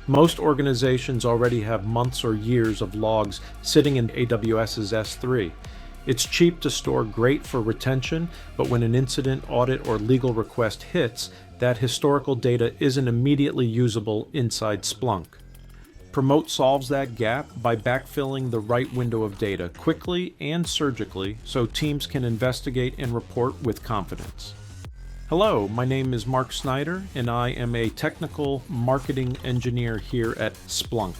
Most organizations already have months or years of logs sitting in AWS's S3. It's cheap to store, great for retention, but when an incident, audit, or legal request hits, that historical data isn't immediately usable inside Splunk. Promote solves that gap by backfilling the right window of data quickly and surgically so teams can investigate and report with confidence. Hello, my name is Mark Snyder, and I am a technical marketing engineer here at Splunk.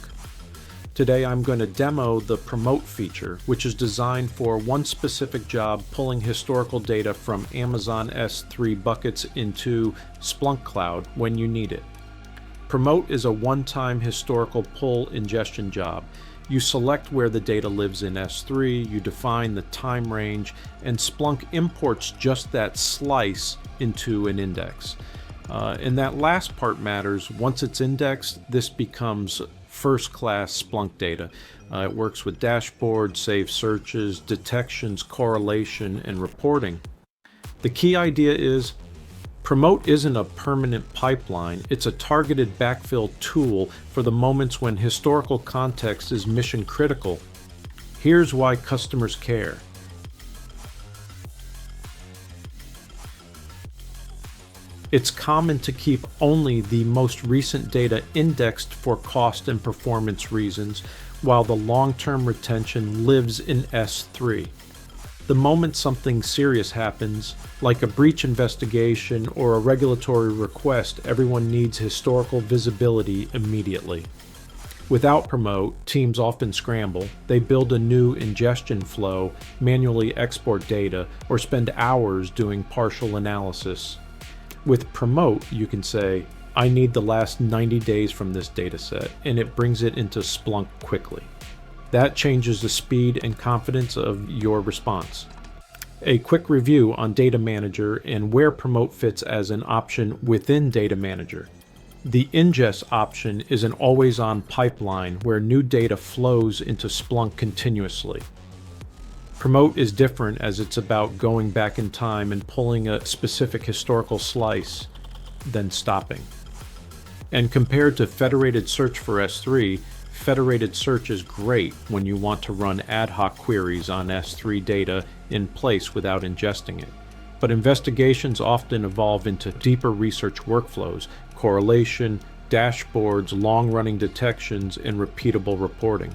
Today I'm going to demo the Promote feature, which is designed for one specific job, pulling historical data from Amazon S3 buckets into Splunk Cloud when you need it. Promote is a one-time historical pull ingestion job. You select where the data lives in S3, you define the time range, and Splunk imports just that slice into an index. And that last part matters. Once it's indexed, this becomes first-class Splunk data. It works with dashboards, saves searches, detections, correlation, and reporting. The key idea is Promote isn't a permanent pipeline, it's a targeted backfill tool for the moments when historical context is mission critical. Here's why customers care. It's common to keep only the most recent data indexed for cost and performance reasons, while the long-term retention lives in S3. The moment something serious happens, like a breach investigation or a regulatory request, everyone needs historical visibility immediately. Without Promote, teams often scramble. They build a new ingestion flow, manually export data, or spend hours doing partial analysis. With Promote, you can say, I need the last 90 days from this dataset, and it brings it into Splunk quickly. That changes the speed and confidence of your response. A quick review on Data Manager and where Promote fits as an option within Data Manager. The ingest option is an always-on pipeline where new data flows into Splunk continuously. Promote is different as it's about going back in time and pulling a specific historical slice, then stopping. And compared to federated search for S3, federated search is great when you want to run ad hoc queries on S3 data in place without ingesting it. But investigations often evolve into deeper research workflows, correlation, dashboards, long-running detections, and repeatable reporting.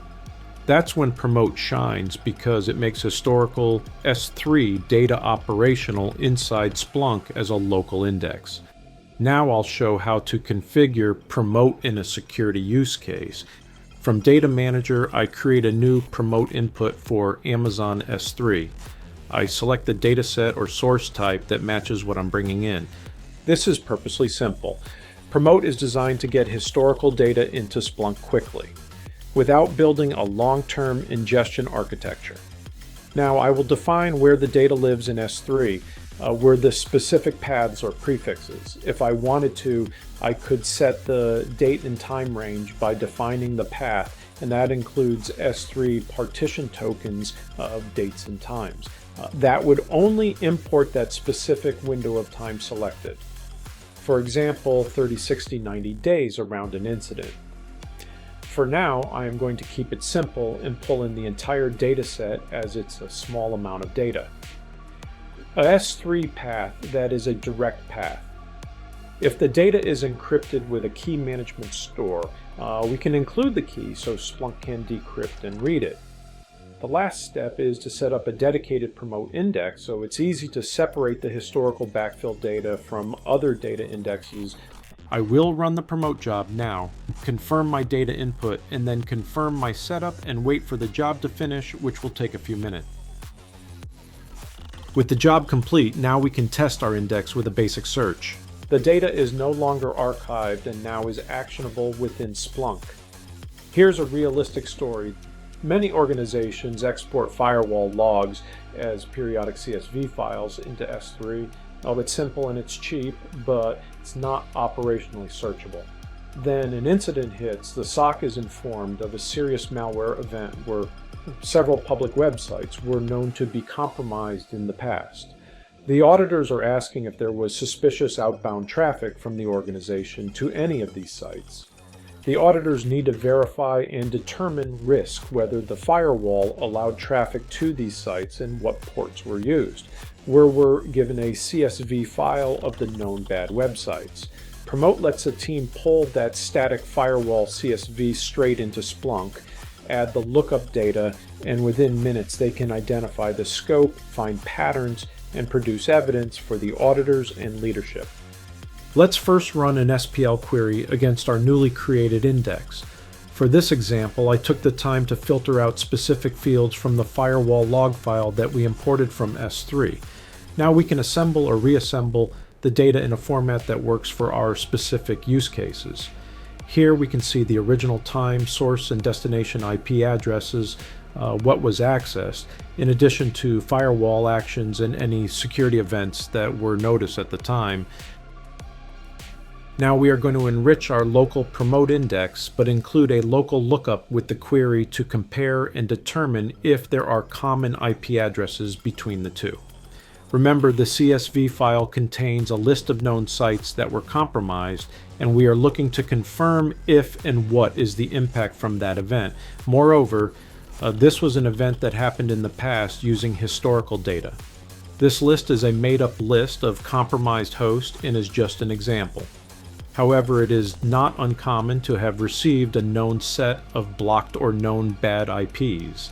That's when Promote shines because it makes historical S3 data operational inside Splunk as a local index. Now I'll show how to configure Promote in a security use case. From Data Manager, I create a new Promote input for Amazon S3. I select the dataset or source type that matches what I'm bringing in. This is purposely simple. Promote is designed to get historical data into Splunk quickly, without building a long-term ingestion architecture. Now I will define where the data lives in S3, where the specific paths or prefixes. If I wanted to, I could set the date and time range by defining the path, and that includes S3 partition tokens of dates and times. That would only import that specific window of time selected. For example, 30, 60, 90 days around an incident. For now, I am going to keep it simple and pull in the entire dataset as it's a small amount of data. A S3 path, that is a direct path. If the data is encrypted with a key management store, we can include the key so Splunk can decrypt and read it. The last step is to set up a dedicated Promote index so it's easy to separate the historical backfill data from other data indexes. I will run the Promote job now, confirm my data input, and then confirm my setup and wait for the job to finish, which will take a few minutes. With the job complete, now we can test our index with a basic search. The data is no longer archived and now is actionable within Splunk. Here's a realistic story. Many organizations export firewall logs as periodic CSV files into S3. Oh, it's simple and it's cheap, but it's not operationally searchable. Then an incident hits, the SOC is informed of a serious malware event where several public websites were known to be compromised in the past. The auditors are asking if there was suspicious outbound traffic from the organization to any of these sites. The auditors need to verify and determine risk, whether the firewall allowed traffic to these sites and what ports were used. We're given a CSV file of the known bad websites. Promote lets a team pull that static firewall CSV straight into Splunk, add the lookup data, and within minutes they can identify the scope, find patterns, and produce evidence for the auditors and leadership. Let's first run an SPL query against our newly created index. For this example, I took the time to filter out specific fields from the firewall log file that we imported from S3. Now we can assemble or reassemble the data in a format that works for our specific use cases. Here we can see the original time, source, and destination IP addresses, what was accessed, in addition to firewall actions and any security events that were noticed at the time. Now we are going to enrich our local promote index, but include a local lookup with the query to compare and determine if there are common IP addresses between the two. Remember, the CSV file contains a list of known sites that were compromised, and we are looking to confirm if and what is the impact from that event. Moreover, this was an event that happened in the past using historical data. This list is a made-up list of compromised hosts and is just an example. However, it is not uncommon to have received a known set of blocked or known bad IPs.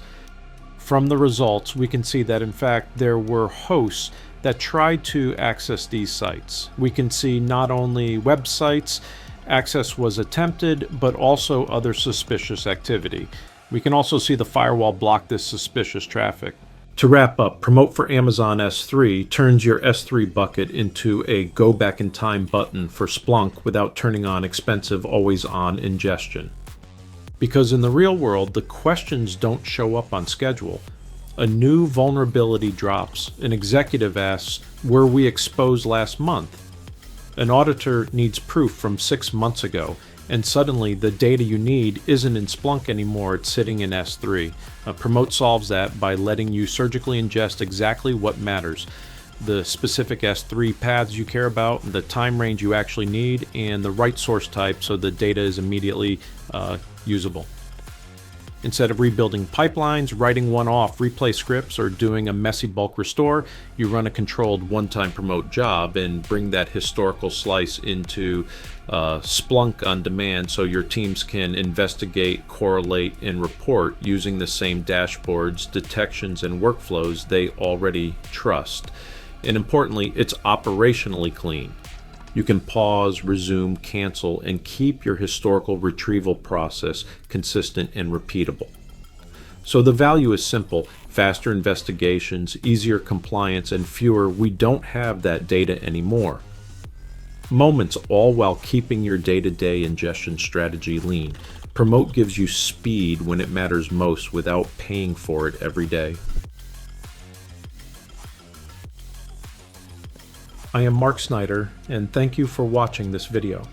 From the results, we can see that in fact there were hosts that tried to access these sites. We can see not only websites access was attempted, but also other suspicious activity. We can also see the firewall block this suspicious traffic. To wrap up, Promote for Amazon S3 turns your S3 bucket into a go back in time button for Splunk without turning on expensive always-on ingestion. Because in the real world, the questions don't show up on schedule. A new vulnerability drops. An executive asks, "Were we exposed last month?" An auditor needs proof from 6 months ago, and suddenly the data you need isn't in Splunk anymore, it's sitting in S3. Promote solves that by letting you surgically ingest exactly what matters. The specific S3 paths you care about, the time range you actually need, and the right source type so the data is immediately usable. Instead of rebuilding pipelines, writing one-off replay scripts, or doing a messy bulk restore, you run a controlled one-time promote job and bring that historical slice into Splunk on demand so your teams can investigate, correlate, and report using the same dashboards, detections, and workflows they already trust. And importantly, it's operationally clean. You can pause, resume, cancel, and keep your historical retrieval process consistent and repeatable. So the value is simple: faster investigations, easier compliance, and fewer "we don't have that data anymore" moments, all while keeping your day-to-day ingestion strategy lean. Promote gives you speed when it matters most without paying for it every day. I am Mark Snyder, and thank you for watching this video.